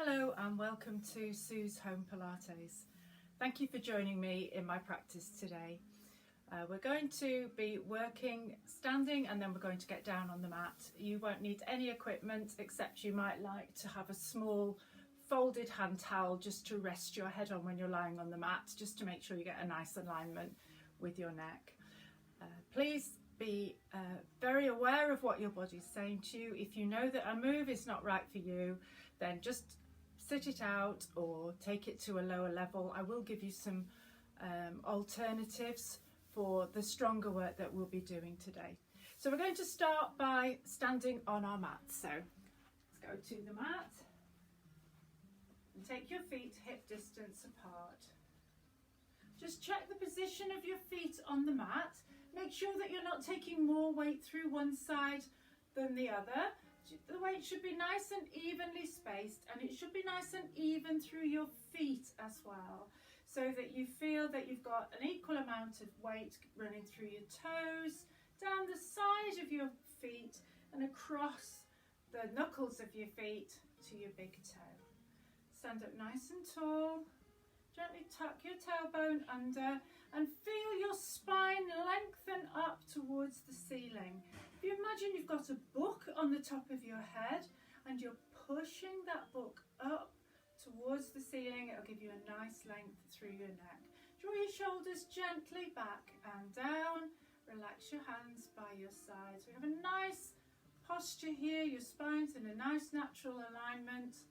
Hello and welcome to Sue's Home Pilates. Thank you for joining me in my practice today. We're going to be working standing and then we're going to get down on the mat. You won't need any equipment except you might like to have a small folded hand towel just to rest your head on when you're lying on the mat, just to make sure you get a nice alignment with your neck. Please be very aware of what your body's saying to you. If you know that a move is not right for you, then just sit it out or take it to a lower level. I will give you some alternatives for the stronger work that we'll be doing today. So we're going to start by standing on our mat. So let's go to the mat and take your feet hip distance apart. Just check the position of your feet on the mat. Make sure that you're not taking more weight through one side than the other. The weight should be nice and evenly spaced, and it should be nice and even through your feet as well, so that you feel that you've got an equal amount of weight running through your toes, down the side of your feet and across the knuckles of your feet to your big toe. Stand up nice and tall. Gently tuck your tailbone under and feel your spine lengthen up towards the ceiling. If you imagine you've got a book on the top of your head and you're pushing that book up towards the ceiling, it'll give you a nice length through your neck. Draw your shoulders gently back and down. Relax your hands by your sides. We have a nice posture here. Your spine's in a nice natural alignment.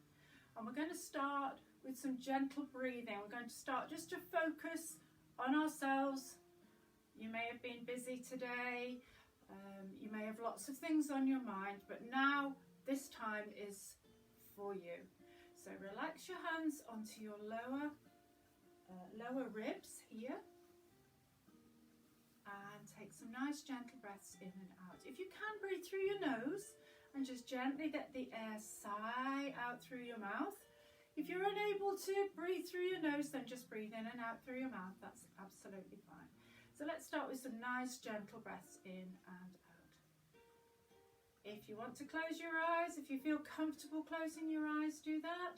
And we're going to start with some gentle breathing. We're going to start just to focus on ourselves. You may have been busy today. You may have lots of things on your mind, but now this time is for you. So relax your hands onto your lower ribs here, and take some nice gentle breaths in and out. If you can, breathe through your nose and just gently let the air sigh out through your mouth. If you're unable to breathe through your nose, then just breathe in and out through your mouth. That's absolutely fine. So let's start with some nice gentle breaths in and out. If you want to close your eyes, if you feel comfortable closing your eyes, do that.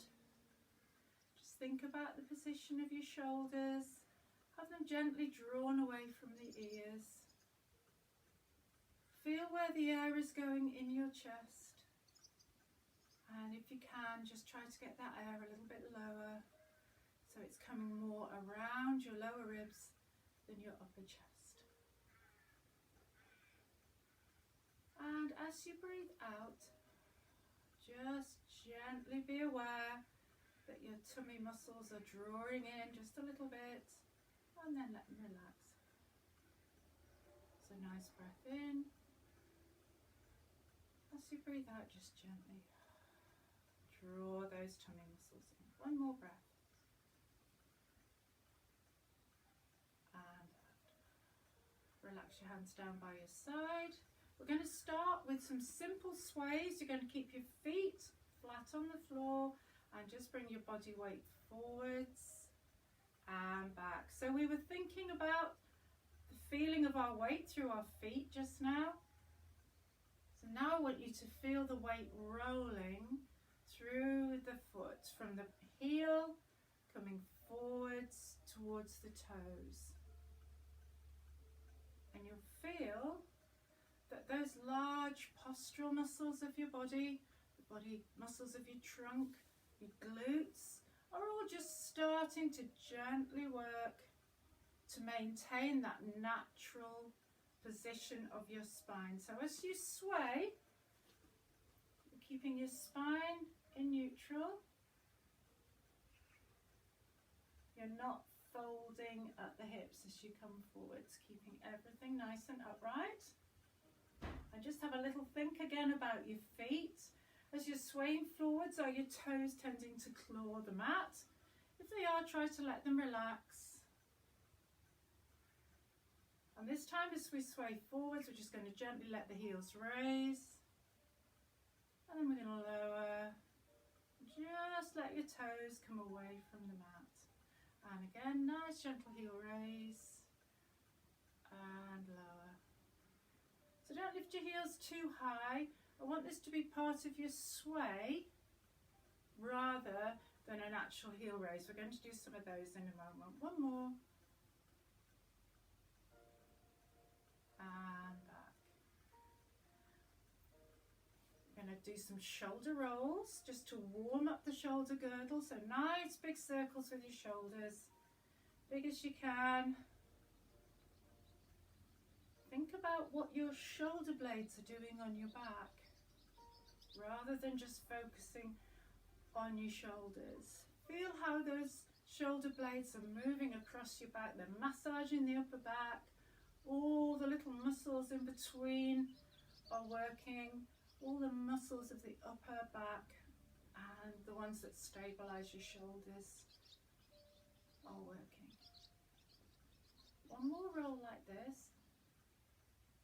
Just think about the position of your shoulders. Have them gently drawn away from the ears. Feel where the air is going in your chest. And if you can, just try to get that air a little bit lower, so it's coming more around your lower ribs than your upper chest. And as you breathe out, just gently be aware that your tummy muscles are drawing in just a little bit, and then let them relax. So nice breath in. As you breathe out, just gently draw those tummy muscles in. One more breath. And out. Relax your hands down by your side. We're going to start with some simple sways. You're going to keep your feet flat on the floor and just bring your body weight forwards and back. So we were thinking about the feeling of our weight through our feet just now. So now I want you to feel the weight rolling through the foot, from the heel coming forwards towards the toes. And you'll feel that those large postural muscles of your body, the body muscles of your trunk, your glutes, are all just starting to gently work to maintain that natural position of your spine. So as you sway, you're keeping your spine in neutral. You're not folding at the hips as you come forwards, keeping everything nice and upright. And just have a little think again about your feet. As you're swaying forwards, are your toes tending to claw the mat? If they are, try to let them relax. And this time, as we sway forwards, we're just going to gently let the heels raise. And then we're going to lower. Just let your toes come away from the mat. And again, nice gentle heel raise. And lower. So don't lift your heels too high. I want this to be part of your sway rather than a natural heel raise. We're going to do some of those in a moment. One more. And back. We're going to do some shoulder rolls just to warm up the shoulder girdle. So nice big circles with your shoulders, big as you can. Think about what your shoulder blades are doing on your back, rather than just focusing on your shoulders. Feel how those shoulder blades are moving across your back. They're massaging the upper back. All the little muscles in between are working. All the muscles of the upper back and the ones that stabilize your shoulders are working. One more roll like this.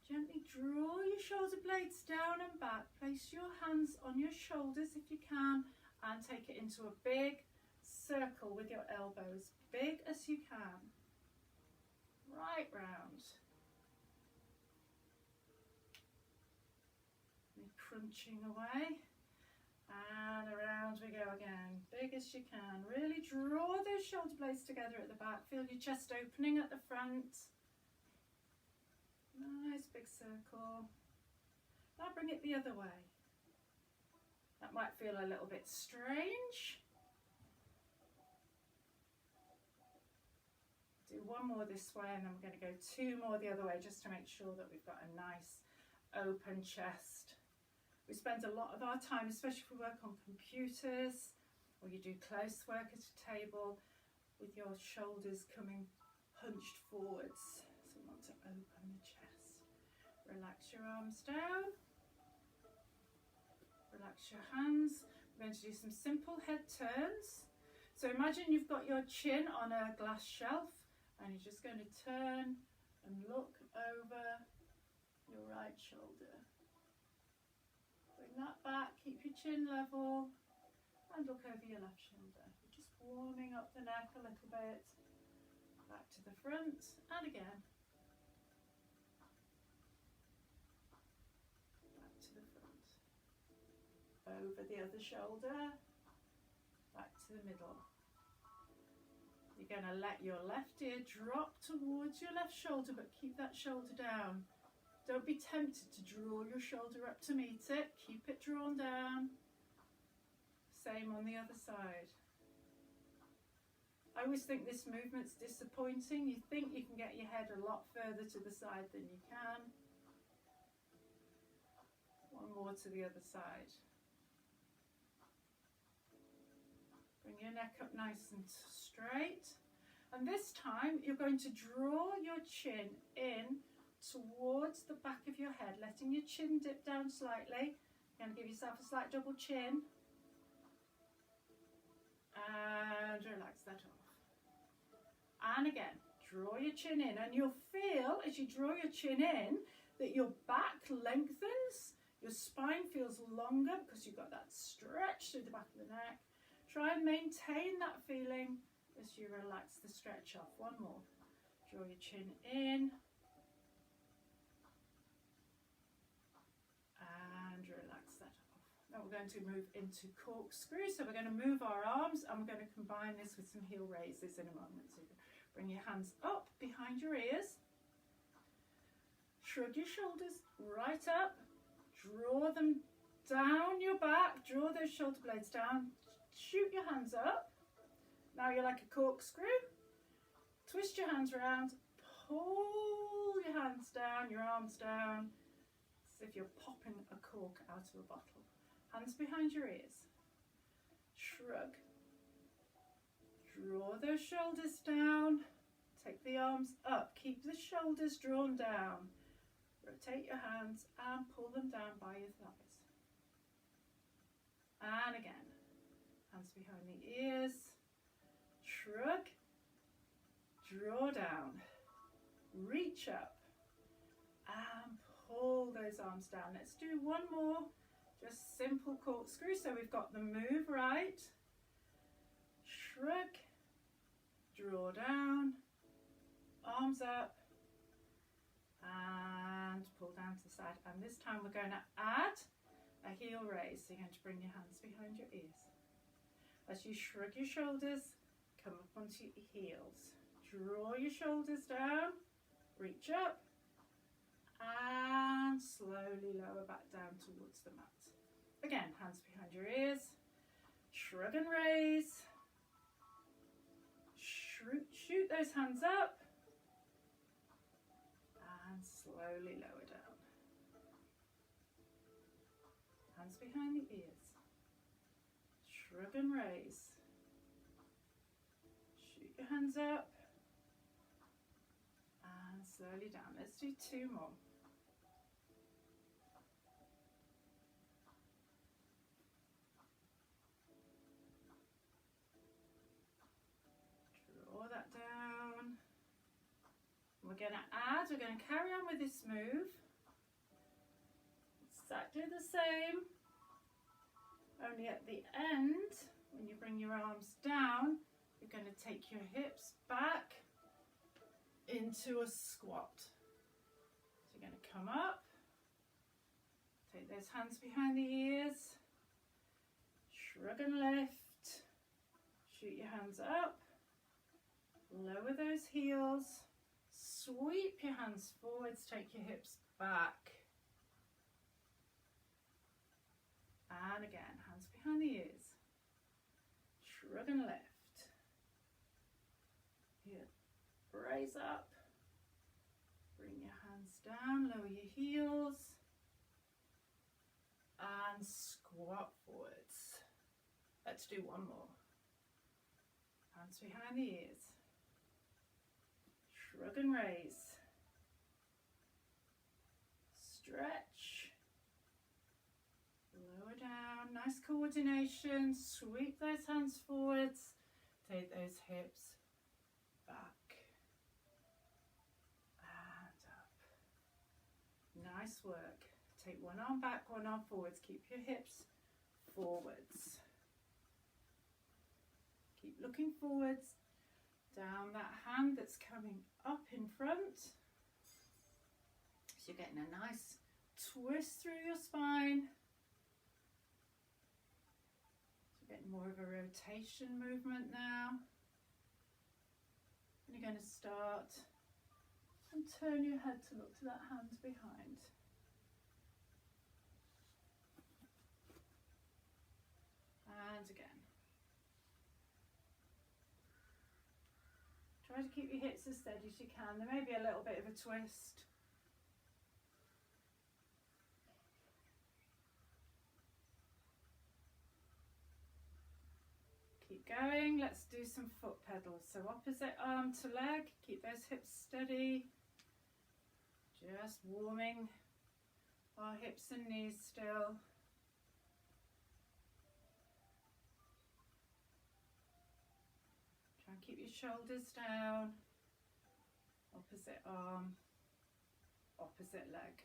Gently draw your shoulder blades down and back. Place your hands on your shoulders if you can, and take it into a big circle with your elbows, big as you can. Right round. And crunching away. And around we go again, big as you can. Really draw those shoulder blades together at the back. Feel your chest opening at the front. Nice big circle. Now bring it the other way. That might feel a little bit strange. Do one more this way, and then we're going to go two more the other way, just to make sure that we've got a nice open chest. We spend a lot of our time, especially if we work on computers or you do close work at a table, with your shoulders coming hunched forwards. So we want to open the chest. Relax your arms down. Relax your hands. We're going to do some simple head turns. So imagine you've got your chin on a glass shelf, and you're just going to turn and look over your right shoulder. Bring that back, keep your chin level, and look over your left shoulder. You're just warming up the neck a little bit. Back to the front, and again. Over the other shoulder, back to the middle. You're going to let your left ear drop towards your left shoulder, but keep that shoulder down. Don't be tempted to draw your shoulder up to meet it. Keep it drawn down. Same on the other side. I always think this movement's disappointing. You think you can get your head a lot further to the side than you can. One more to the other side. Bring your neck up nice and straight. And this time you're going to draw your chin in towards the back of your head, letting your chin dip down slightly. You're going to give yourself a slight double chin. And relax that off. And again, draw your chin in. And you'll feel, as you draw your chin in, that your back lengthens. Your spine feels longer because you've got that stretch through the back of the neck. Try and maintain that feeling as you relax the stretch off. One more. Draw your chin in. And relax that off. Now we're going to move into corkscrew. So we're going to move our arms, and we're going to combine this with some heel raises in a moment. So you can bring your hands up behind your ears. Shrug your shoulders right up. Draw them down your back. Draw those shoulder blades down. Shoot your hands up. Now you're like a corkscrew. Twist your hands around. Pull your hands down, your arms down, as if you're popping a cork out of a bottle. Hands behind your ears. Shrug. Draw those shoulders down. Take the arms up. Keep the shoulders drawn down. Rotate your hands and pull them down by your thighs. And again. Hands behind the ears. Shrug. Draw down. Reach up. And pull those arms down. Let's do one more. Just simple corkscrew. So we've got the move right. Shrug. Draw down. Arms up. And pull down to the side. And this time we're going to add a heel raise. So you're going to bring your hands behind your ears. As you shrug your shoulders, come up onto your heels. Draw your shoulders down, reach up, and slowly lower back down towards the mat. Again, hands behind your ears, shrug and raise, shoot those hands up, and slowly lower down. Hands behind the ears, shrug and raise, shoot your hands up, and slowly down. Let's do 2 more. Draw that down. We're going to carry on with this move. Exactly the same, only at the end, when you bring your arms down, you're going to take your hips back into a squat. So you're going to come up, take those hands behind the ears, shrug and lift, shoot your hands up, lower those heels, sweep your hands forwards, take your hips back. And again, hands behind the ears, shrug and lift. Here, raise up, bring your hands down, lower your heels, and squat forwards. Let's do 1 more. Hands behind the ears, shrug and raise, stretch, lower down, nice coordination, sweep those hands forwards, take those hips back and up. Nice work. Take one arm back, one arm forwards, keep your hips forwards. Keep looking forwards, down that hand that's coming up in front. So you're getting a nice twist through your spine. So you're getting more of a rotation movement now. And you're going to start and turn your head to look to that hand behind. And again. Try to keep your hips as steady as you can. There may be a little bit of a twist. Keep going. Let's do some foot pedals. So opposite arm to leg. Keep those hips steady. Just warming our hips and knees still. Try and keep your shoulders down. Opposite arm, opposite leg.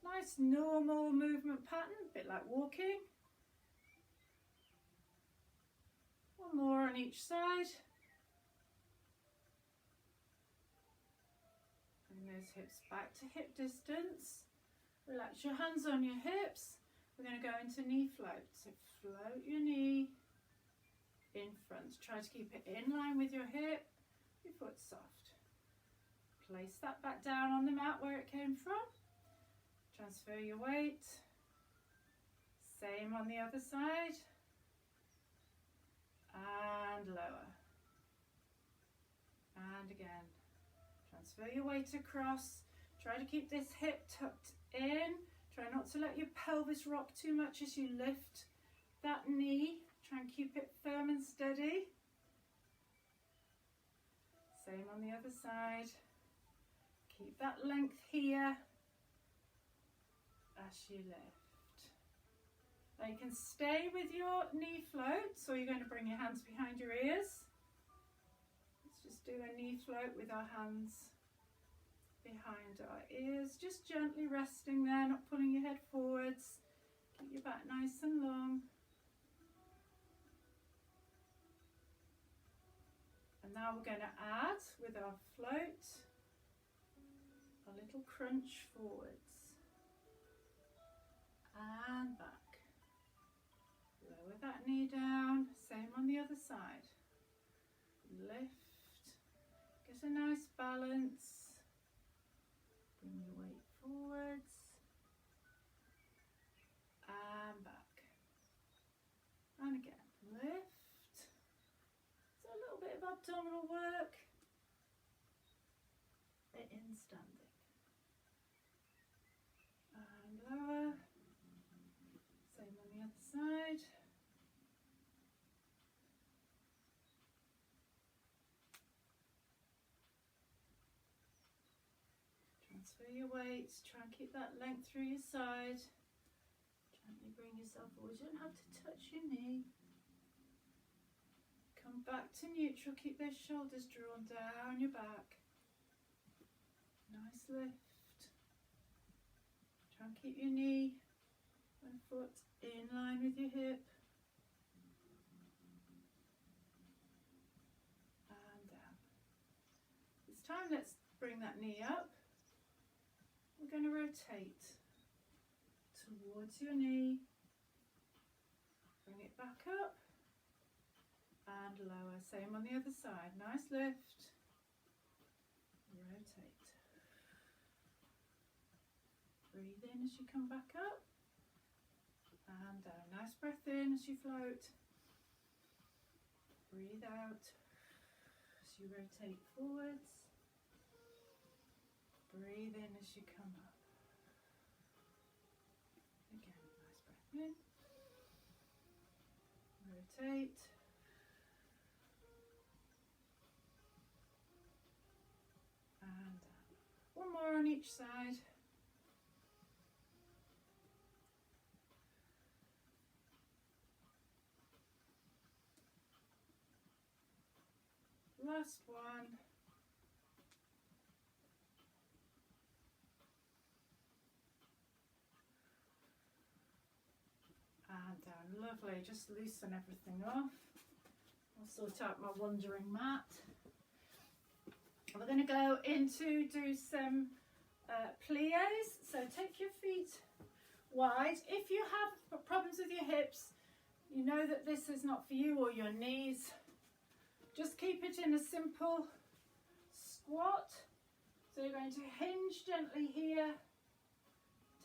Nice normal movement pattern, a bit like walking. 1 more on each side. Bring those hips back to hip distance. Relax your hands on your hips. We're going to go into knee float. So float your knee in front. Try to keep it in line with your hip, your foot soft. Place that back down on the mat where it came from. Transfer your weight. Same on the other side. And lower. And again. Transfer your weight across. Try to keep this hip tucked in. Try not to let your pelvis rock too much as you lift that knee. Try and keep it firm and steady. Same on the other side. Keep that length here as you lift. Now you can stay with your knee floats, or you're going to bring your hands behind your ears. Let's just do a knee float with our hands behind our ears, just gently resting there, not pulling your head forwards. Keep your back nice and long. And now we're going to add, with our float, a little crunch forwards and back. Lower that knee down. down, same on the other side. Lift, get a nice balance, bring your weight forwards and back, and again, lift, so a little bit of abdominal work, bit in standing, and lower, same on the other side. Transfer your weights, try and keep that length through your side. Gently bring yourself forward, you don't have to touch your knee. Come back to neutral, keep those shoulders drawn down your back. Nice lift. Try and keep your knee and foot in line with your hip. And down. This time let's bring that knee up. We're going to rotate towards your knee, bring it back up and lower, same on the other side, nice lift, rotate, breathe in as you come back up and down, nice breath in as you float, breathe out as you rotate forwards, breathe in as you come up. Again, nice breath in. Rotate. And down. One more on each side. Last one. And down, lovely, just loosen everything off. I'll sort out my wandering mat. We're going to go into do some plies, so take your feet wide. If you have problems with your hips, you know that this is not for you, or your knees, just keep it in a simple squat. So you're going to hinge gently here.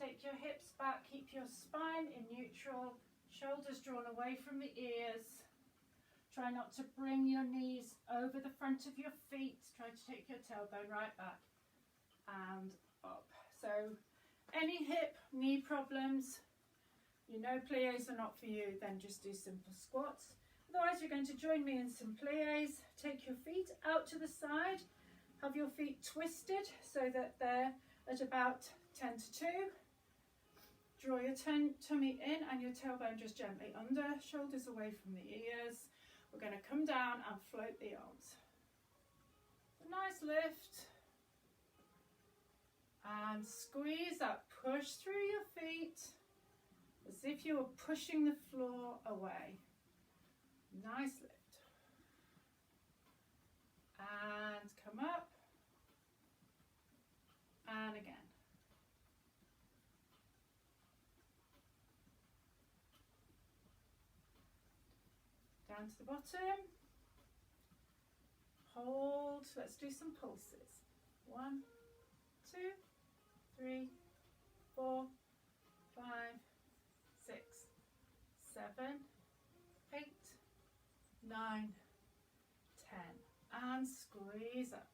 Take your hips back, keep your spine in neutral, shoulders drawn away from the ears. Try not to bring your knees over the front of your feet. Try to take your tailbone right back and up. So any hip, knee problems, you know plies are not for you, then just do simple squats. Otherwise you're going to join me in some plies. Take your feet out to the side, have your feet twisted so that they're at about 10 to 2. Draw your tummy in and your tailbone just gently under, shoulders away from the ears. We're going to come down and float the arms. A nice lift. And squeeze up, push through your feet as if you were pushing the floor away. Nice lift. And come up. And again. Down to the bottom, hold, let's do some pulses. 1, 2, 3, 4, 5, 6, 7, 8, 9, 10, and squeeze up.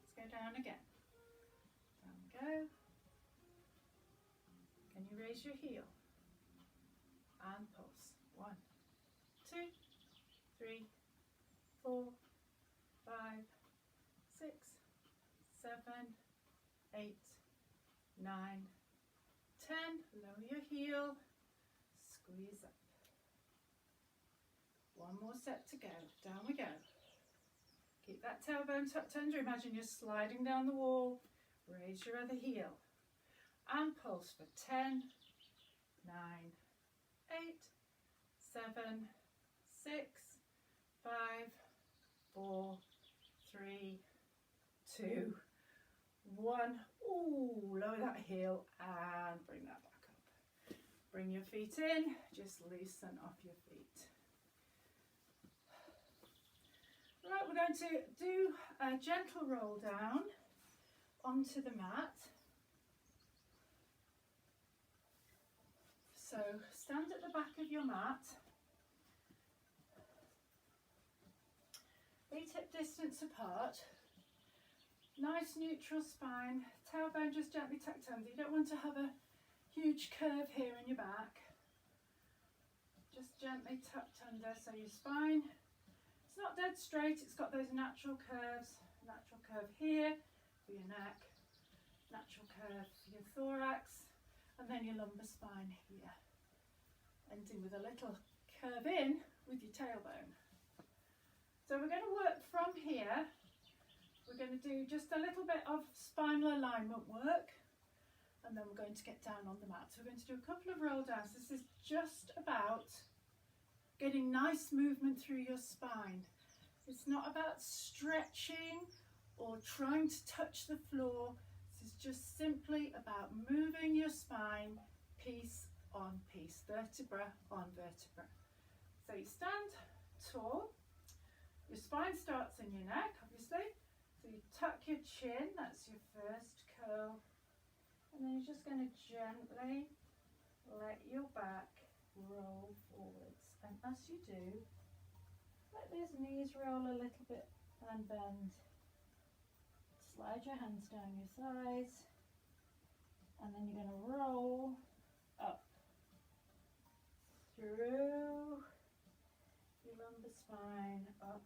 Let's go down again. Down we go. Can you raise your heel? And pulse. 1, 2, 3, 4, 5, 6, 7, 8, 9, 10. Lower your heel, squeeze up. One more set to go. Down we go. Keep that tailbone tucked under. Imagine you're sliding down the wall. Raise your other heel. And pulse for 10, 9, 8, 7, 6, 5, 4, 3, 2, 1. Ooh, lower that heel and bring that back up. Bring your feet in, just loosen off your feet. Right, we're going to do a gentle roll down onto the mat. So stand at the back of your mat, feet hip distance apart, nice neutral spine, tailbone just gently tucked under. You don't want to have a huge curve here in your back, just gently tucked under, so your spine, it's not dead straight, it's got those natural curves, natural curve here for your neck, natural curve for your thorax, and then your lumbar spine here, ending with a little curve in with your tailbone. So we're going to work from here. We're going to do just a little bit of spinal alignment work, and then we're going to get down on the mat. So we're going to do a couple of roll downs. This is just about getting nice movement through your spine. It's not about stretching or trying to touch the floor. This is just simply about moving your spine piece on piece, vertebra on vertebra. So you stand tall, your spine starts in your neck, obviously. So you tuck your chin, that's your first curl. And then you're just going to gently let your back roll forwards. And as you do, let those knees roll a little bit and bend. Slide your hands down your thighs. And then you're going to roll up through your lumbar spine, up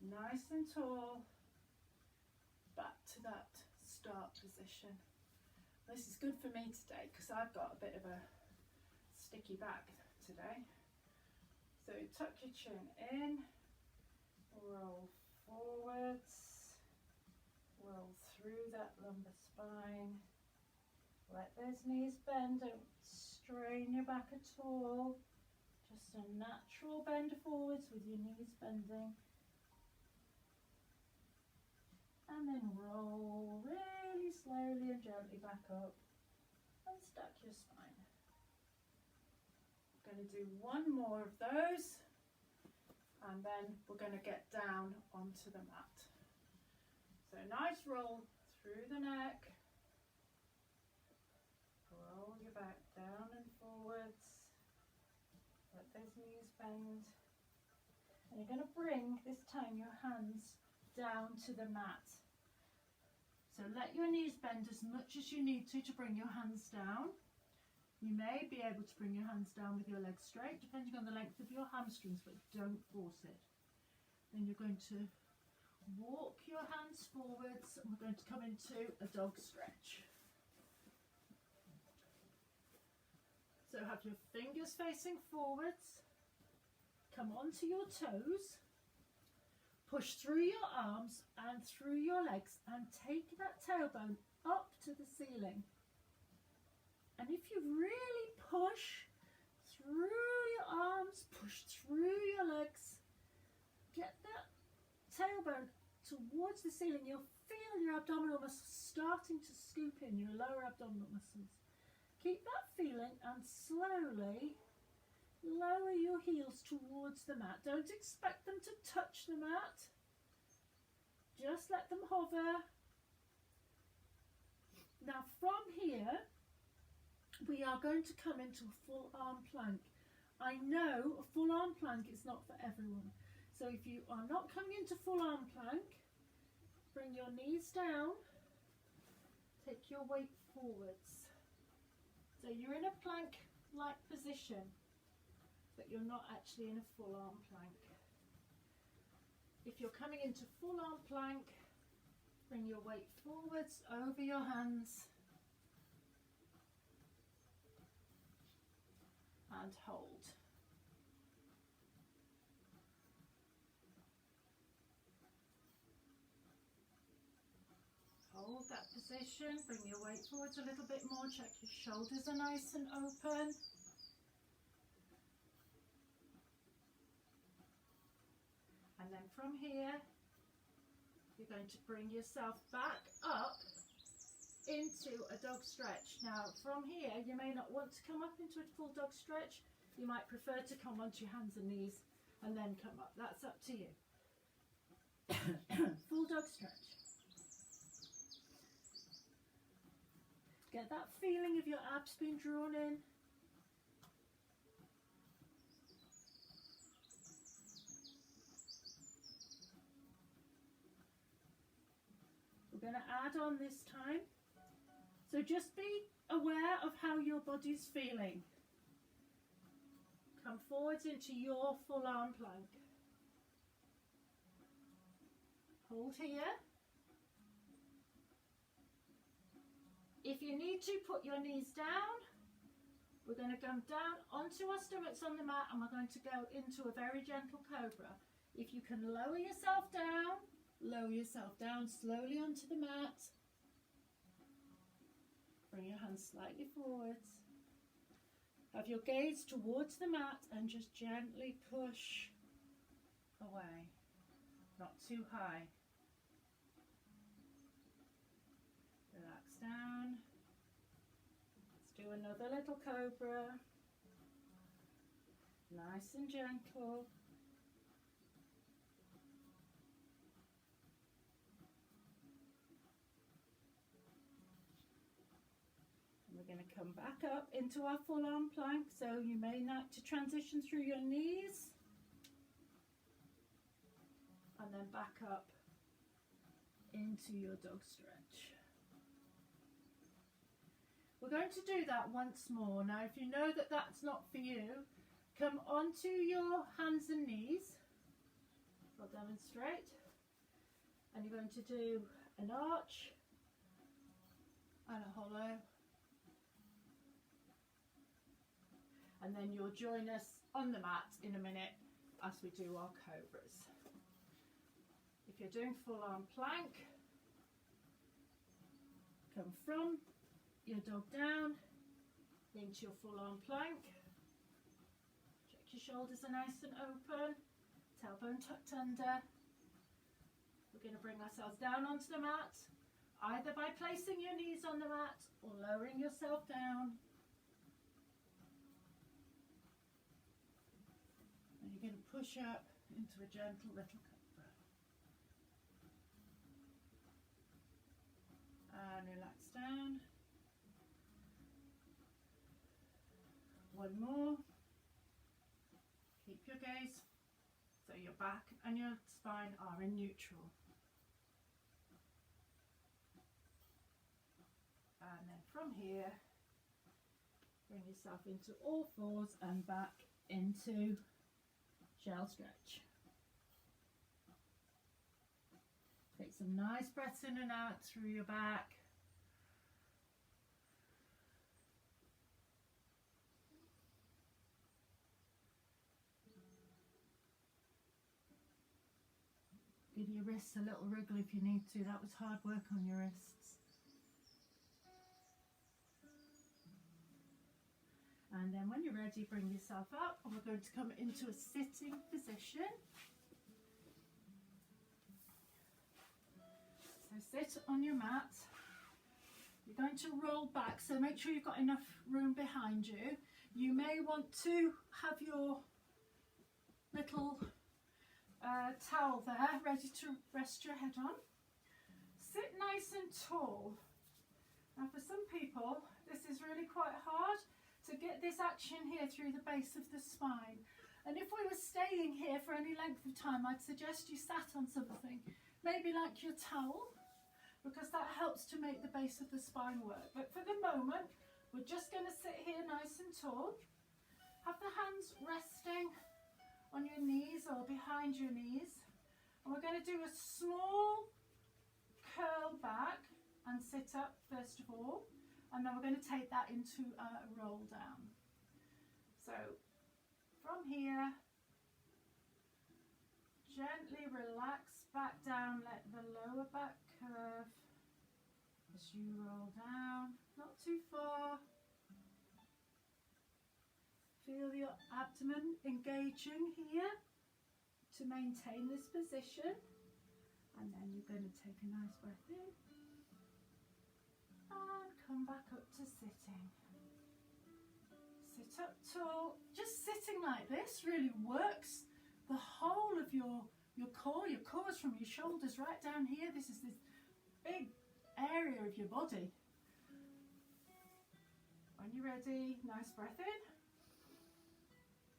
nice and tall, back to that start position. This is good for me today because I've got a bit of a sticky back today. So tuck your chin in, roll forwards, roll through that lumbar spine, let those knees bend, don't strain your back at all, just a natural bend forwards with your knees bending, and then roll really slowly and gently back up and stack your spine. Going to do one more of those, and then we're going to get down onto the mat. So nice roll through the neck, roll your back down and forwards, let those knees bend, and you're going to bring this time your hands down to the mat. So let your knees bend as much as you need to bring your hands down. You may be able to bring your hands down with your legs straight, depending on the length of your hamstrings, but don't force it. Then you're going to walk your hands forwards, and we're going to come into a dog stretch. So have your fingers facing forwards, come onto your toes, push through your arms and through your legs, and take that tailbone up to the ceiling. And if you really push through your arms, push through your legs, get that tailbone towards the ceiling, you'll feel your abdominal muscles starting to scoop in, your lower abdominal muscles. Keep that feeling and slowly lower your heels towards the mat. Don't expect them to touch the mat. Just let them hover. Now from here, we are going to come into a full arm plank. I know a full arm plank is not for everyone. So if you are not coming into full arm plank, bring your knees down, take your weight forwards. So you're in a plank-like position, but you're not actually in a full arm plank. If you're coming into full arm plank, bring your weight forwards over your hands and hold. Hold that position, bring your weight forwards a little bit more, check your shoulders are nice and open. And then from here, you're going to bring yourself back up into a dog stretch. Now from here you may not want to come up into a full dog stretch. You might prefer to come onto your hands and knees and then come up. That's up to you. Full dog stretch. Get that feeling of your abs being drawn in. We're going to add on this time. So just be aware of how your body's feeling. Come forwards into your full arm plank. Hold here. If you need to, put your knees down. We're going to come down onto our stomachs on the mat and we're going to go into a very gentle cobra. If you can lower yourself down slowly onto the mat. Bring your hands slightly forwards. Have your gaze towards the mat and just gently push away. Not too high. Relax down. Let's do another little cobra. Nice and gentle. And we're going to come back up into our full arm plank. So you may like to transition through your knees. And then back up into your dog stretch. We're going to do that once more. Now, if you know that that's not for you, come onto your hands and knees. I'll demonstrate. And you're going to do an arch and a hollow. And then you'll join us on the mat in a minute as we do our cobras. If you're doing full arm plank, come from your dog down into your full arm plank. Check your shoulders are nice and open, tailbone tucked under. We're going to bring ourselves down onto the mat, either by placing your knees on the mat or lowering yourself down. And you're going to push up into a gentle little cobra. And relax down. One more. Keep your gaze so your back and your spine are in neutral. And then from here, bring yourself into all fours and back into shell stretch. Take some nice breaths in and out through your back. Give your wrists a little wriggle if you need to. That was hard work on your wrists. And then when you're ready, bring yourself up and we're going to come into a sitting position. So sit on your mat. You're going to roll back, so make sure you've got enough room behind you. You may want to have your little towel there ready to rest your head on. Sit nice and tall. Now for some people this is really quite hard to get this action here through the base of the spine, and if we were staying here for any length of time, I'd suggest you sat on something maybe like your towel, because that helps to make the base of the spine work. But for the moment we're just going to sit here nice and tall. Have the hands resting on your knees or behind your knees, and we're going to do a small curl back and sit up first of all, and then we're going to take that into a roll down. So from here, gently relax back down, let the lower back curve as you roll down, not too far. Feel your abdomen engaging here to maintain this position, and then you're going to take a nice breath in And come back up to sitting. Sit up tall. Just sitting like this really works the whole of your core. Your core is from your shoulders right down here. This is this big area of your body. When you're ready, nice breath in.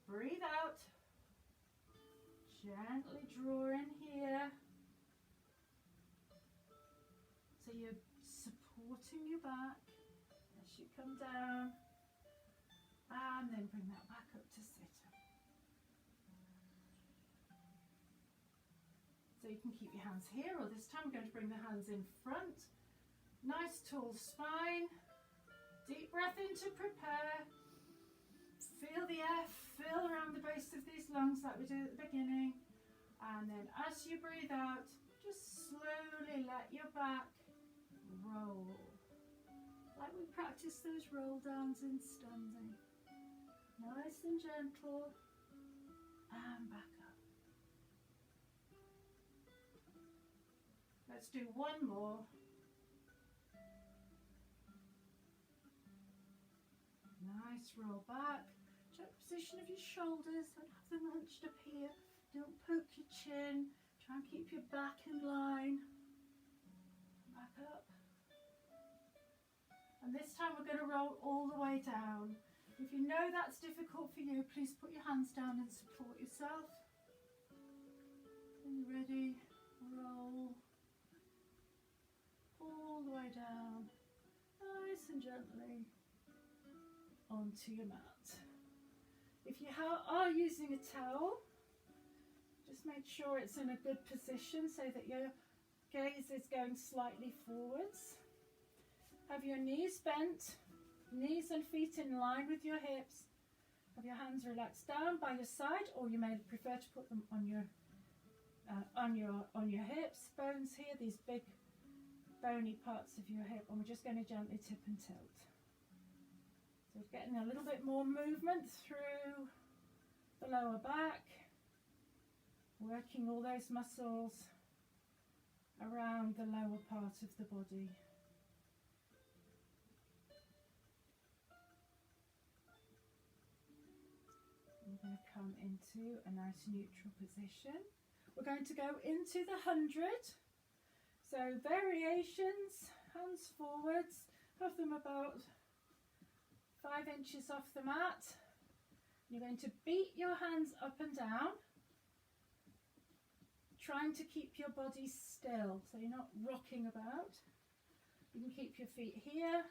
Breathe out. Gently draw in here. So you're supporting your back as you come down. And then bring that back up to sit. So you can keep your hands here, or this time we're going to bring the hands in front. Nice tall spine. Deep breath in to prepare. Feel the air fill around the base of these lungs like we did at the beginning. And then as you breathe out, just slowly let your back roll. Like we practice those roll downs in standing. Nice and gentle. And back up. Let's do one more. Nice, roll back. Check the position of your shoulders. Don't have them hunched up here. Don't poke your chin. Try and keep your back in line. Back up. And this time we're going to roll all the way down. If you know that's difficult for you, please put your hands down and support yourself. When you're ready, roll all the way down, nice and gently onto your mat. If you are using a towel, just make sure it's in a good position so that your gaze is going slightly forwards. Have your knees bent, knees and feet in line with your hips. Have your hands relaxed down by your side, or you may prefer to put them on your hips, bones here, these big bony parts of your hip, and we're just going to gently tip and tilt. So we're getting a little bit more movement through the lower back, working all those muscles around the lower part of the body. We're going to come into a nice neutral position. We're going to go into the 100. So variations, hands forwards, have them about 5 inches off the mat. You're going to beat your hands up and down, trying to keep your body still, so you're not rocking about. You can keep your feet here.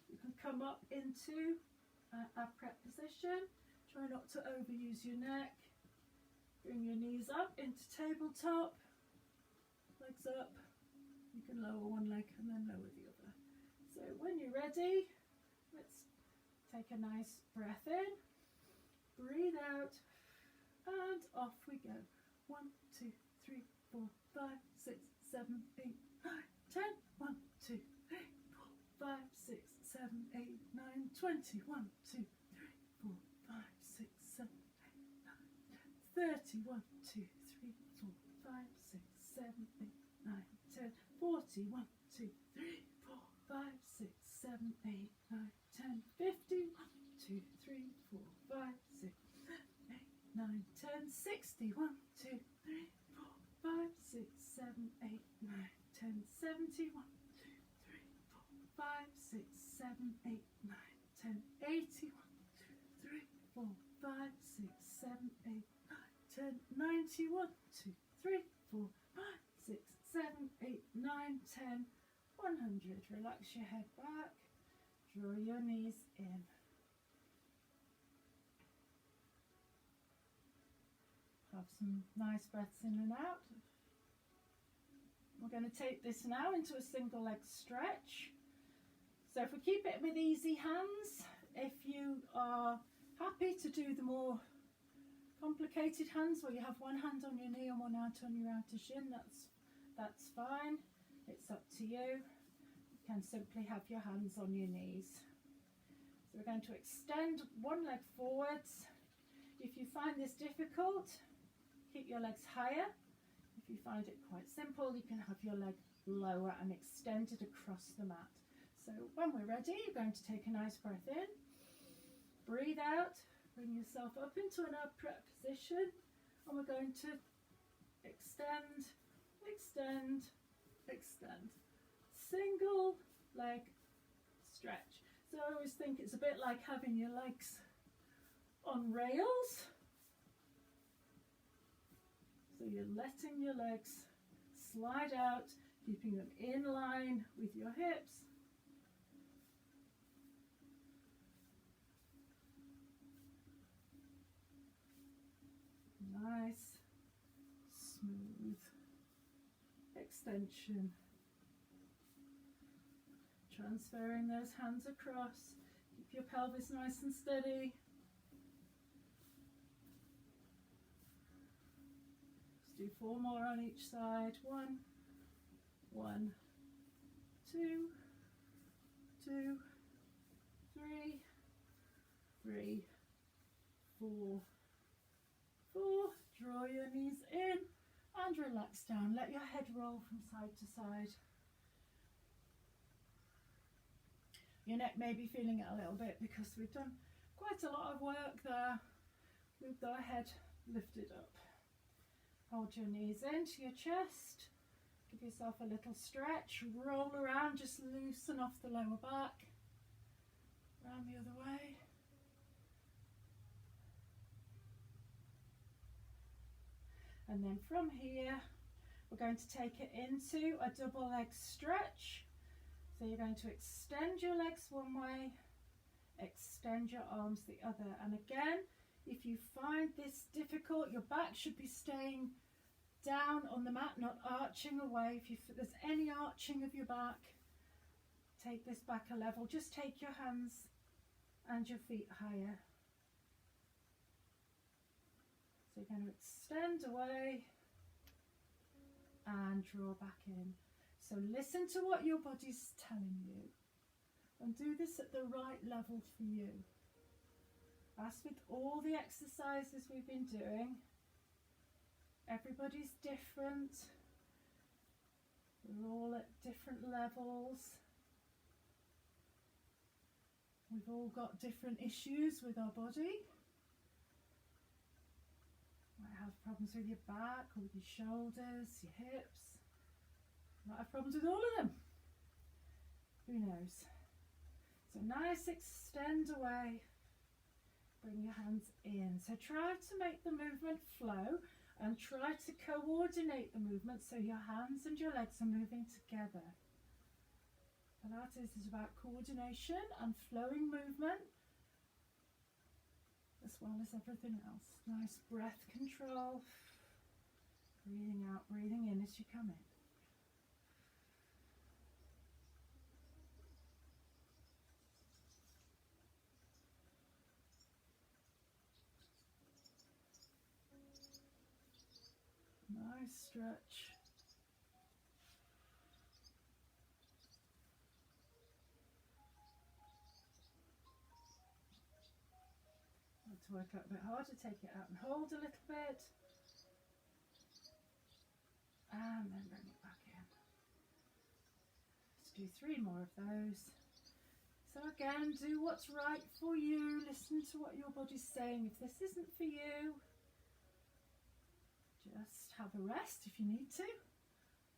You can come up into a prep position. Try not to overuse your neck. Bring your knees up into tabletop, legs up. You can lower one leg and then lower the other. So when you're ready, let's take a nice breath in, breathe out, and off we go. 1, 2, 3, 4, 5, 6, 7, 8, 9, 10. 1, 2, 3, 4, 5, 6, 7, 8, 9, 20. 1, 2, 3, 4, 5, 6, 7, 8, 9, 30. 1, 2, 3, 4, 5, 6, 7, 8, 9, 10. 40. 1, 2, 3, 4, 5, 6, 7, 8, 9, 10. 50. 1, 2, 3, 4, 5, 6, 7, 8, 9, 10. 60. 1, 2, 3, 4, 5, 6, 7, 8, 9, 10. 70. 1, 2, 3, 4, 5, 6, 7, 8, 9, 10. 80. 1, 2, 3, 4, 5, 6, 7, 8, 9, 10. 90. 1, 2, 3, 4, 5, 6, 7, 8, 9, 10. 100. Relax your head back. Draw your knees in. Have some nice breaths in and out. We're going to take this now into a single leg stretch. So if we keep it with easy hands, if you are happy to do the more complicated hands where you have one hand on your knee and one hand on your outer shin, that's fine. It's up to you. You can simply have your hands on your knees. So we're going to extend one leg forwards. If you find this difficult, keep your legs higher. If you find it quite simple, you can have your leg lower and extended across the mat. So when we're ready, you're going to take a nice breath in, breathe out, bring yourself up into an upright position, and we're going to extend, extend, extend. Single leg stretch. So I always think it's a bit like having your legs on rails. So you're letting your legs slide out, keeping them in line with your hips. Nice, smooth extension. Transferring those hands across. Keep your pelvis nice and steady. Let's do 4 more on each side. 1, 1, 2, 2, 3, 3, 4, 4. Draw your knees in and relax down. Let your head roll from side to side. Your neck may be feeling it a little bit because we've done quite a lot of work there with the head lifted up. Hold your knees into your chest. Give yourself a little stretch. Roll around, just loosen off the lower back. Round the other way. And then from here, we're going to take it into a double leg stretch. So you're going to extend your legs one way, extend your arms the other. And again, if you find this difficult, your back should be staying down on the mat, not arching away. If there's any arching of your back, take this back a level. Just take your hands and your feet higher. So you're going to extend away and draw back in. So listen to what your body's telling you and do this at the right level for you. As with all the exercises we've been doing, everybody's different. We're all at different levels. We've all got different issues with our body. You might have problems with your back or with your shoulders, your hips. You might have problems with all of them. Who knows? So nice extend away. Bring your hands in. So try to make the movement flow and try to coordinate the movement so your hands and your legs are moving together. Pilates is about coordination and flowing movement as well as everything else. Nice breath control. Breathing out, breathing in as you come in. Nice stretch. To work out a bit harder, take it out and hold a little bit. And then bring it back in. Let's do 3 more of those. So again, do what's right for you. Listen to what your body's saying. If this isn't for you, just have a rest if you need to.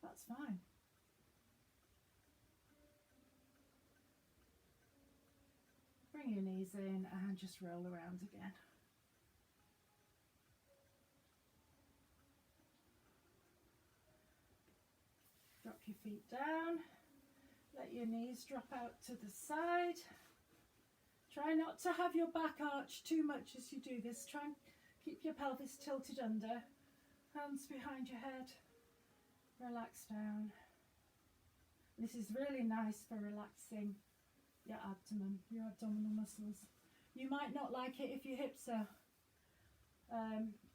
That's fine. Bring your knees in and just roll around again. Drop your feet down. Let your knees drop out to the side. Try not to have your back arch too much as you do this. Try and keep your pelvis tilted under. Hands behind your head. Relax down. This is really nice for relaxing your abdomen, your abdominal muscles. You might not like it if your hips are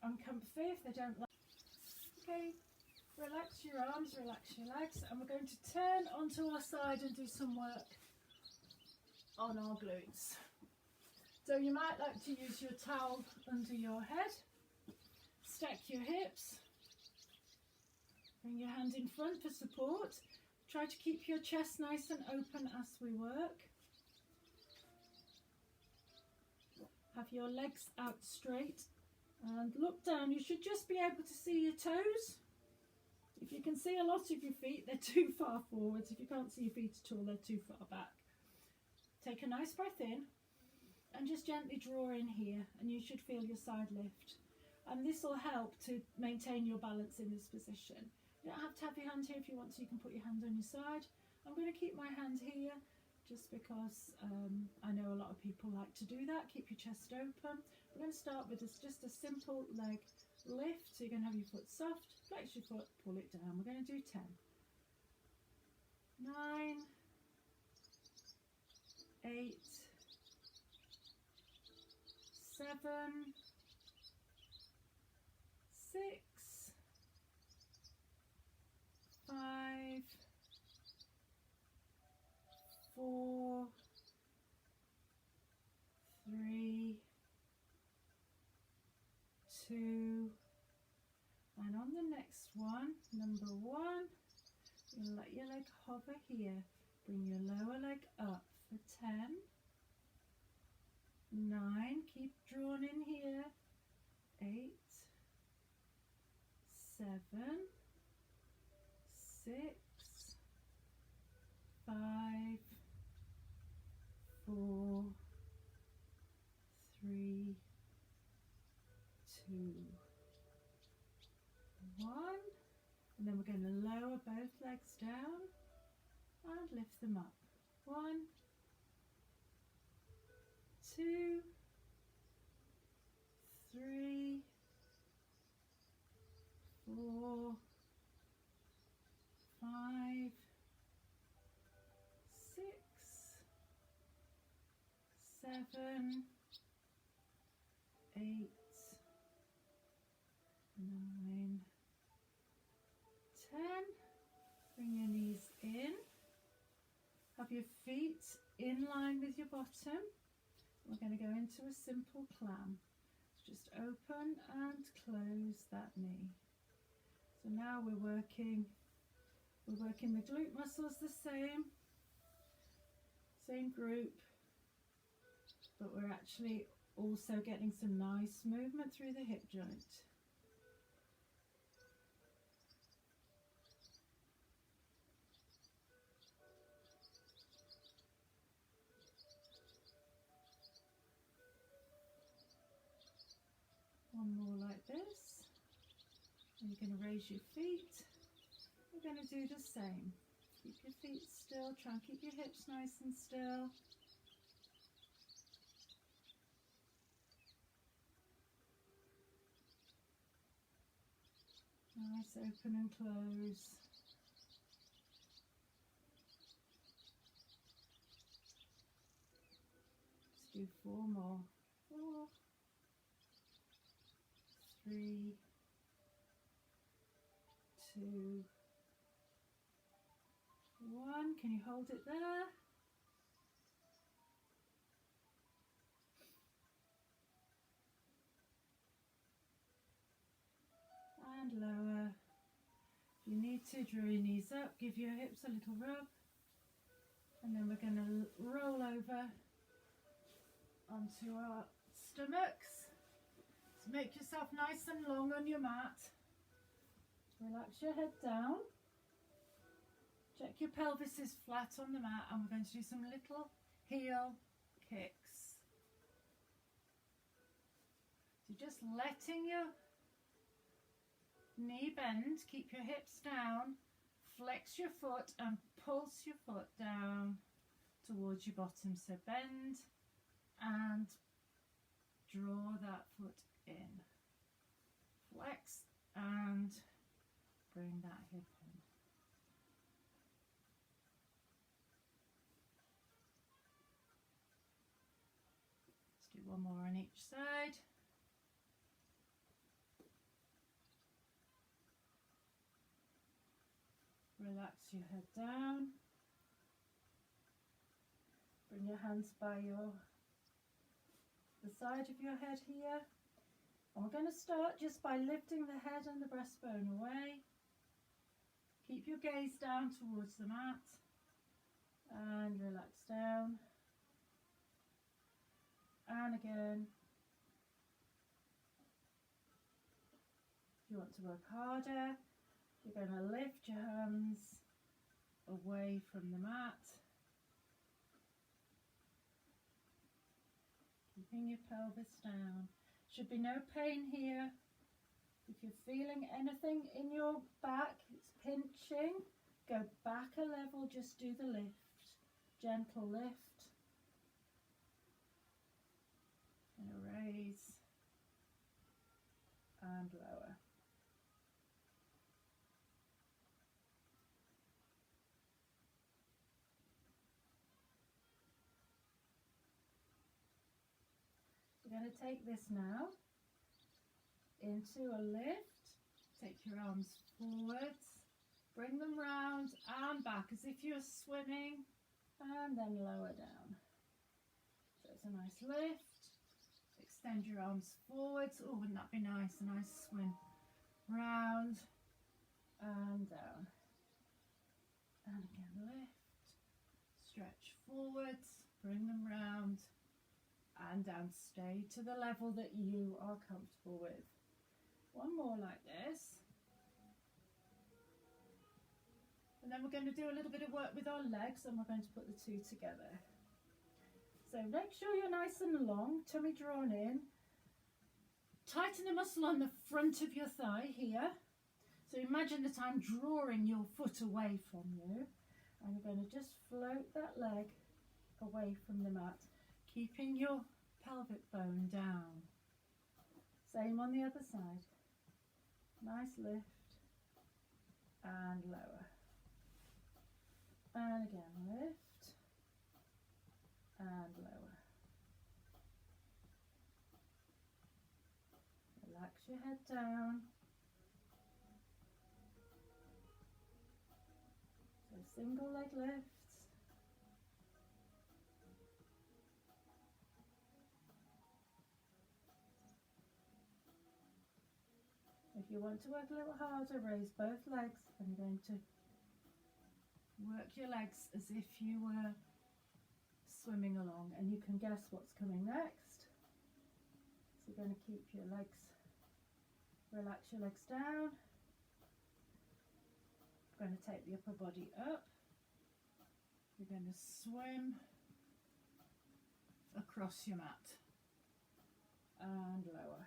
uncomfy, if they don't like. Okay, relax your arms, relax your legs, and we're going to turn onto our side and do some work on our glutes. So you might like to use your towel under your head, stack your hips, bring your hand in front for support, Try to keep your chest nice and open as we work. Have your legs out straight and look down. You should just be able to see your toes. If you can see a lot of your feet, they're too far forwards. If you can't see your feet at all, they're too far back. Take a nice breath in and just gently draw in here, and you should feel your side lift. And this will help to maintain your balance in this position. You don't have to have your hand here. If you want to, you can put your hand on your side. I'm going to keep my hand here just because I know a lot of people like to do that. Keep your chest open. We're going to start with just a simple leg lift. So you're going to have your foot soft, flex your foot, pull it down. We're going to do 10, 9, 8, 7, 6, 5, 4, 3, 2, and on the next one, number 1, you let your leg hover here. Bring your lower leg up for 10, 9, keep drawn in here, 8, 7, 6, 5, 4, 3, 2, 1, and then we're going to lower both legs down and lift them up. 1, 2, 3, 4, 5, 6, 7, 8, 9, 10. Bring your knees in. Have your feet in line with your bottom. We're going to go into a simple clam. Just open and close that knee. So now we're working the glute muscles the same group, but we're actually also getting some nice movement through the hip joint. One more like this. And you're going to raise your feet. We're going to do the same. Keep your feet still. Try and keep your hips nice and still. Nice open and close. Let's do 4 more. 4, 3, 2, 1. Can you hold it there? And lower. If you need to, draw your knees up, give your hips a little rub, and then we're going to roll over onto our stomachs. So make yourself nice and long on your mat. Relax your head down. Check your pelvis is flat on the mat, and we're going to do some little heel kicks. So just letting your knee bend, keep your hips down, flex your foot and pulse your foot down towards your bottom. So bend and draw that foot in. Flex and bring that hip in. Let's do one more on each side. Relax your head down. Bring your hands by the side of your head here. And we're going to start just by lifting the head and the breastbone away. Keep your gaze down towards the mat and relax down. And again. If you want to work harder, you're going to lift your hands away from the mat. Keeping your pelvis down. Should be no pain here. If you're feeling anything in your back, it's pinching, go back a level, just do the lift. Gentle lift. And raise and lower. We're going to take this now into a lift. Take your arms forwards, bring them round and back as if you're swimming, and then lower down. So it's a nice lift. Extend your arms forwards. Oh, wouldn't that be nice? A nice swim round and down. And again, lift, stretch forwards, bring them round and down. Stay to the level that you are comfortable with. One more like this. And then we're going to do a little bit of work with our legs, and we're going to put the two together. So make sure you're nice and long, tummy drawn in. Tighten the muscle on the front of your thigh here. So imagine that I'm drawing your foot away from you, and you're going to just float that leg away from the mat, keeping your pelvic bone down. Same on the other side. Nice lift and lower. And again, lift and lower. Relax your head down. So single leg lifts. If you want to work a little harder, raise both legs, and you're going to work your legs as if you were swimming along, and you can guess what's coming next. So you're going to keep your legs, relax your legs down. You're going to take the upper body up. You're going to swim across your mat and lower.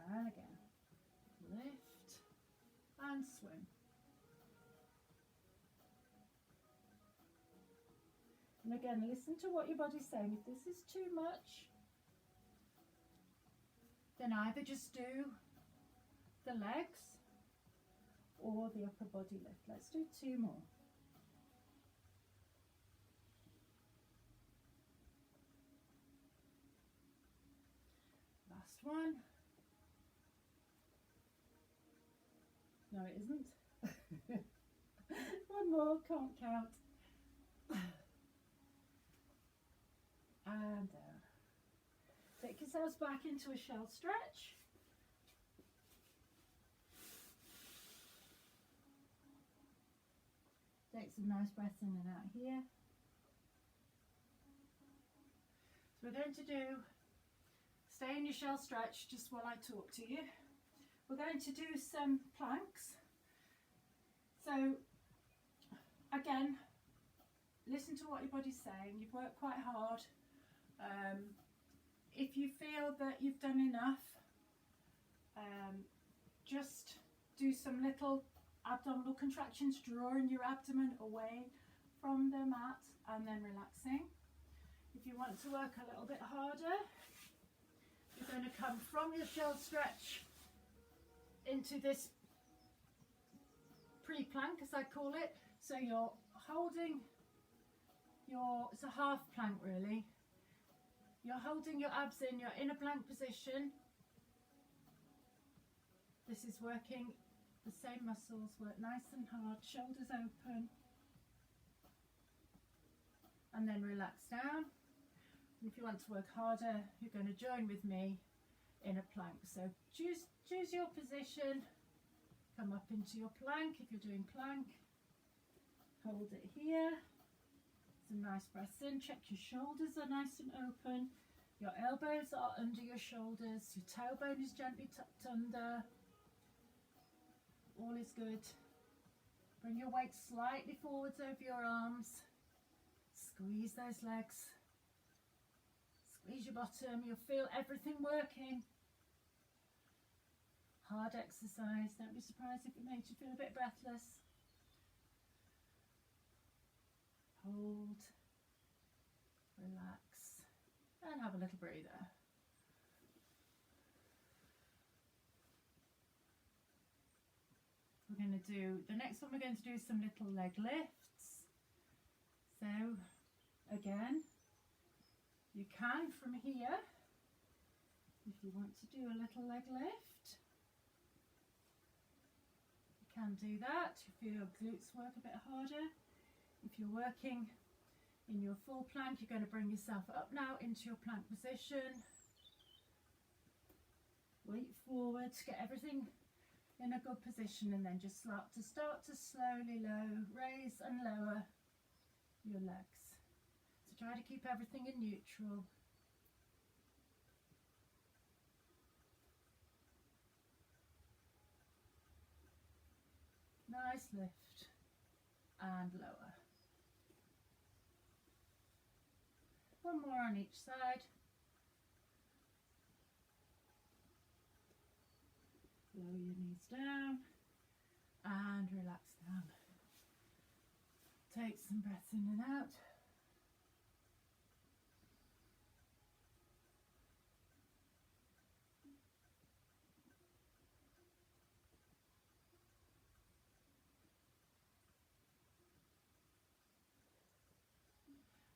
And again, lift and swim. And again, listen to what your body's saying. If this is too much, then either just do the legs or the upper body lift. Let's do two more. Last one. No, it isn't. One more, can't count. And down. Take yourselves back into a shell stretch. Take some nice breaths in and out here. So we're going to stay in your shell stretch just while I talk to you. We're going to do some planks. So again, listen to what your body's saying. You've worked quite hard. If you feel that you've done enough, just do some little abdominal contractions, drawing your abdomen away from the mat and then relaxing. If you want to work a little bit harder, you're going to come from your shell stretch into this pre-plank, as I call it. So you're holding it's a half plank really. You're holding your abs in, you're in a plank position. This is working the same muscles, work nice and hard, shoulders open. And then relax down. And if you want to work harder, you're going to join with me in a plank. So choose your position Come up into your plank if you're doing plank. Hold it here. Some nice breaths in. Check your shoulders are nice and open. Your elbows are under your shoulders. Your tailbone is gently tucked under. All is good. Bring your weight slightly forwards over your arms. Squeeze those legs. Squeeze your bottom. You'll feel everything working. Hard exercise. Don't be surprised if it makes you feel a bit breathless. Hold, relax, and have a little breather. We're going to do, the next one we're going to do some little leg lifts. So again, you can from here, if you want to do a little leg lift, you can do that if your glutes work a bit harder. If you're working in your full plank, you're going to bring yourself up now into your plank position. Weight forward, get everything in a good position, and then just start to slowly raise and lower your legs. So try to keep everything in neutral. Nice lift and lower. One more on each side. Lower your knees down and relax down. Take some breaths in and out.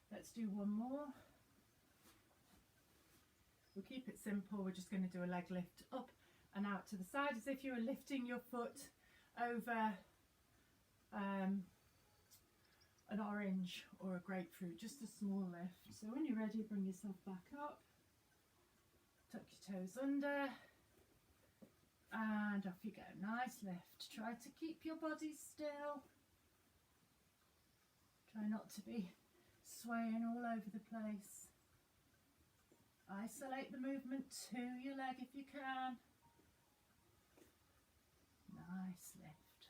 Let's do one more. We'll keep it simple. We're just going to do a leg lift up and out to the side as if you were lifting your foot over an orange or a grapefruit, just a small lift. So when you're ready, bring yourself back up, tuck your toes under, and off you go. Nice lift. Try to keep your body still. Try not to be swaying all over the place. Isolate the movement to your leg if you can. Nice lift.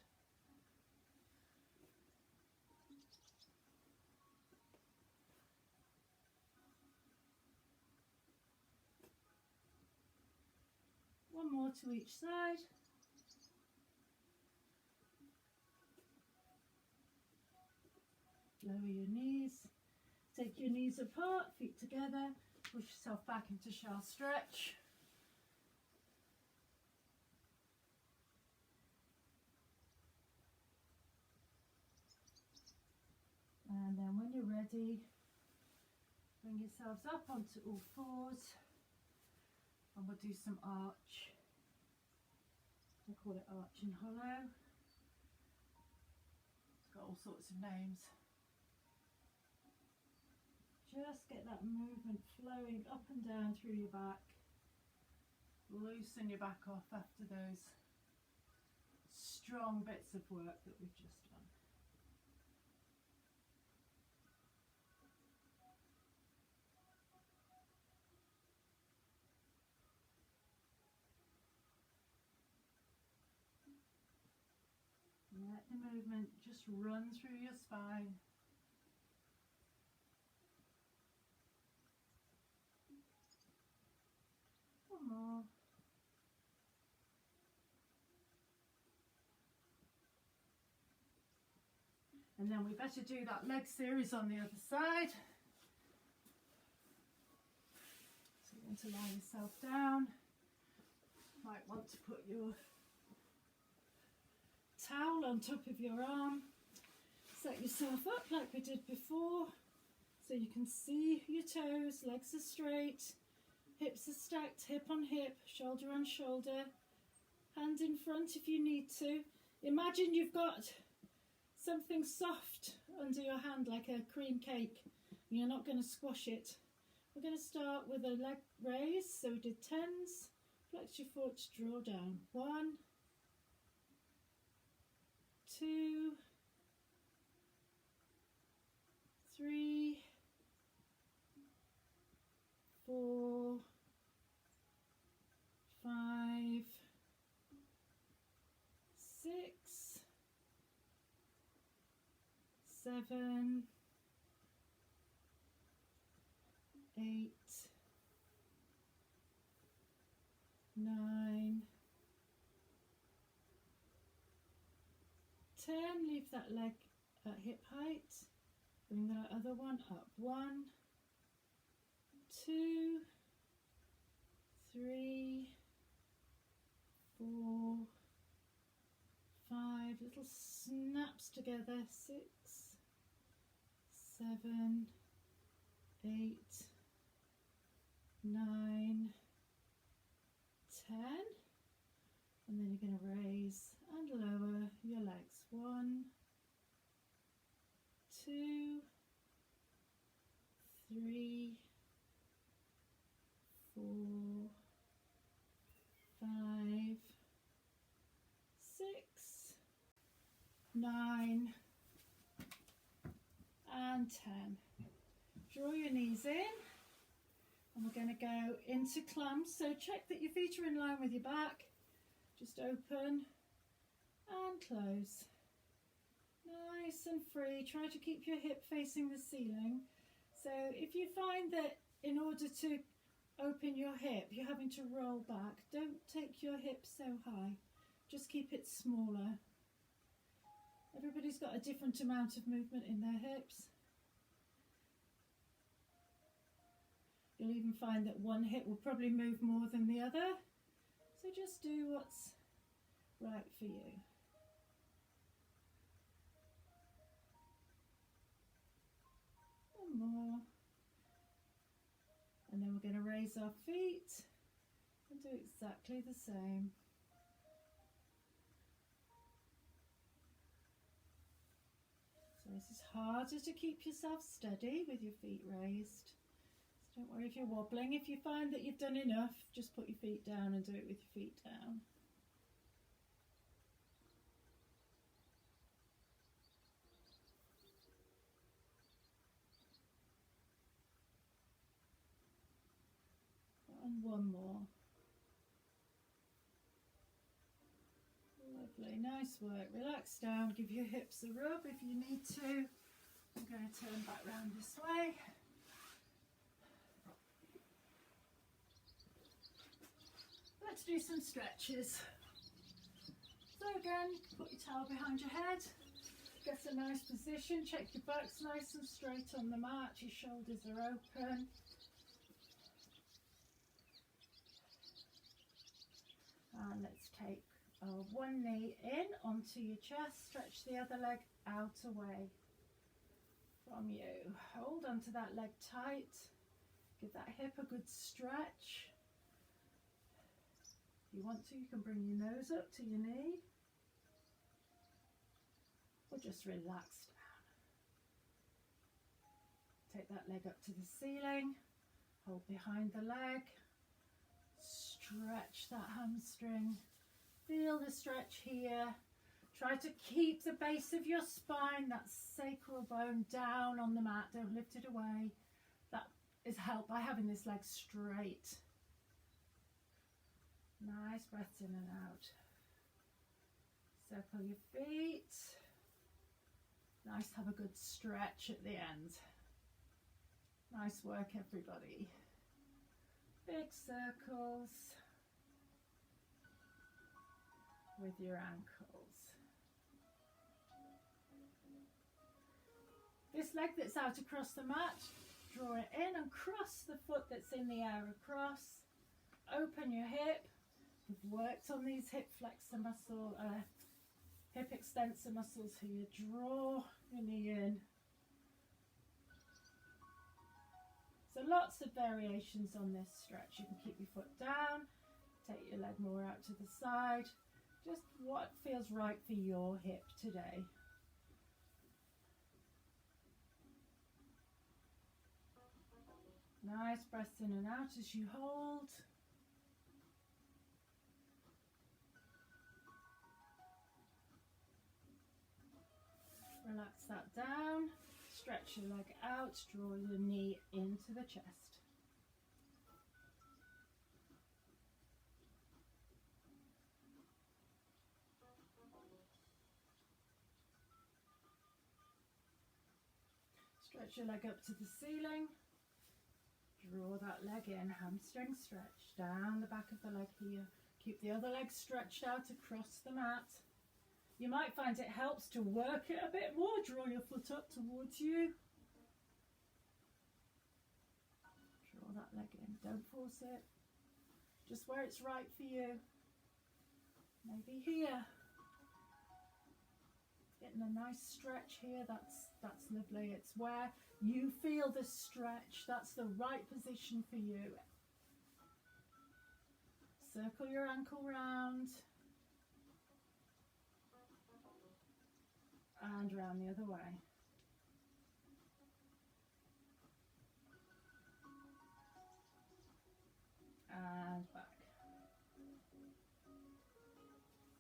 One more to each side. Lower your knees. Take your knees apart, feet together. Push yourself back into shell stretch. And then when you're ready, bring yourselves up onto all fours. And we'll do some arch. I call it arch and hollow. It's got all sorts of names. Just get that movement flowing up and down through your back. Loosen your back off after those strong bits of work that we've just done. Let the movement just run through your spine. One more. And then we better do that leg series on the other side. So you want to lie yourself down. Might want to put your towel on top of your arm. Set yourself up like we did before, so you can see your toes, legs are straight, hips are stacked, hip on hip, shoulder on shoulder, hand in front if you need to. Imagine you've got something soft under your hand like a cream cake. You're not going to squash it. We're going to start with a leg raise. So we did 10s, flex your foot, draw down. 1, 2, 3, 4, 5, 6, 7, 8, 9, 10. Leave that leg at hip height. Bring that other one up. 1, 2, 3, 4, 5. Little snaps together. 6, 7, 8, 9, 10. And then you're going to raise and lower your legs. 1, 2, 3, 4, 5, 6, 9, and 10. Draw your knees in, and we're going to go into clumps. So check that your feet are in line with your back. Just open and close. Nice and free. Try to keep your hip facing the ceiling. So if you find that in order to open your hip you're having to roll back, don't take your hip so high. Just keep it smaller. Everybody's got a different amount of movement in their hips. You'll even find that one hip will probably move more than the other. So just do what's right for you. One more. And then we're going to raise our feet and do exactly the same. So this is harder to keep yourself steady with your feet raised. So don't worry if you're wobbling. If you find that you've done enough, just put your feet down and do it with your feet down. And one more. Lovely, nice work. Relax down, give your hips a rub if you need to. I'm going to turn back round this way. Let's do some stretches. So again, put your towel behind your head. Get a nice position. Check your back's nice and straight on the mat. Your shoulders are open. And let's take one knee in onto your chest. Stretch the other leg out away from you. Hold onto that leg tight. Give that hip a good stretch. If you want to, you can bring your nose up to your knee. Or just relax down. Take that leg up to the ceiling. Hold behind the leg. Stretch that hamstring. Feel the stretch here. Try to keep the base of your spine, that sacral bone, down on the mat. Don't lift it away. That is helped by having this leg straight. Nice breaths in and out. Circle your feet. Nice to have a good stretch at the end. Nice work, everybody. Big circles with your ankles. This leg that's out across the mat, draw it in and cross the foot that's in the air across. Open your hip. We've worked on these hip flexor muscle, hip extensor muscles here. Draw your knee in. So lots of variations on this stretch. You can keep your foot down, take your leg more out to the side. Just what feels right for your hip today. Nice breaths in and out as you hold. Relax that down. Stretch your leg out, draw your knee into the chest. Stretch your leg up to the ceiling. Draw that leg in, hamstring stretch, down the back of the leg here. Keep the other leg stretched out across the mat. You might find it helps to work it a bit more. Draw your foot up towards you. Draw that leg in, don't force it. Just where it's right for you. Maybe here. Getting a nice stretch here, that's lovely. It's where you feel the stretch, that's the right position for you. Circle your ankle round and round the other way. And back.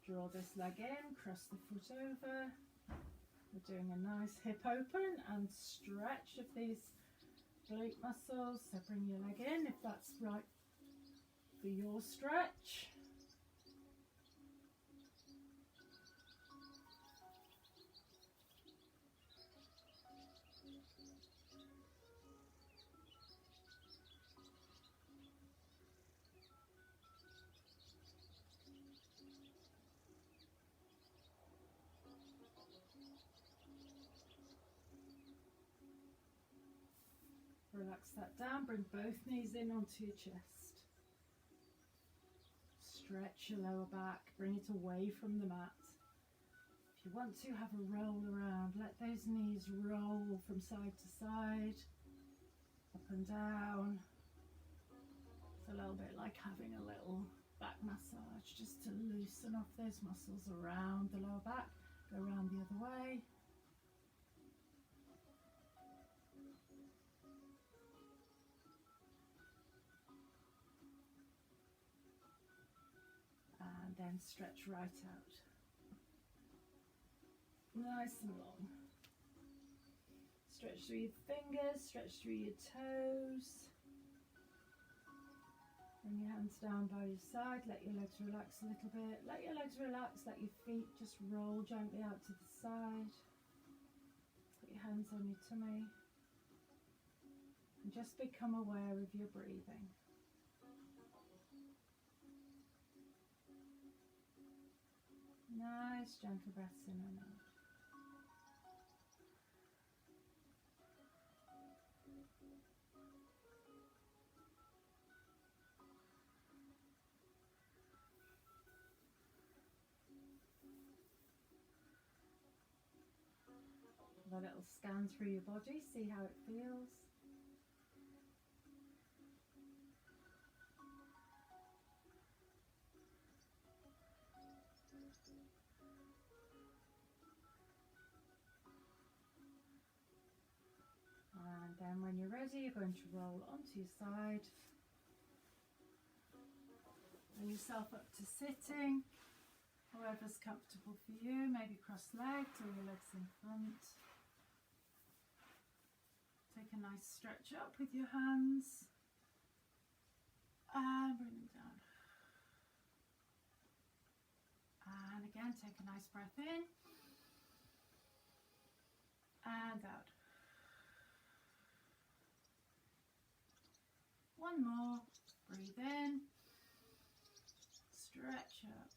Draw this leg in, cross the foot over. We're doing a nice hip open and stretch of these glute muscles. So bring your leg in if that's right for your stretch. Relax that down, bring both knees in onto your chest. Stretch your lower back, bring it away from the mat. If you want to, have a roll around. Let those knees roll from side to side, up and down. It's a little bit like having a little back massage, just to loosen off those muscles around the lower back. Go around the other way. Then stretch right out. Nice and long. Stretch through your fingers, stretch through your toes. Bring your hands down by your side, let your legs relax a little bit. Let your legs relax, let your feet just roll gently out to the side. Put your hands on your tummy. And just become aware of your breathing. Nice gentle breaths in and out. Have a little scan through your body, see how it feels. And then when you're ready, you're going to roll onto your side. Bring yourself up to sitting, however's comfortable for you. Maybe cross-legged or your legs in front. Take a nice stretch up with your hands. And bring them down. And again, take a nice breath in. And out. One more. Breathe in. Stretch up.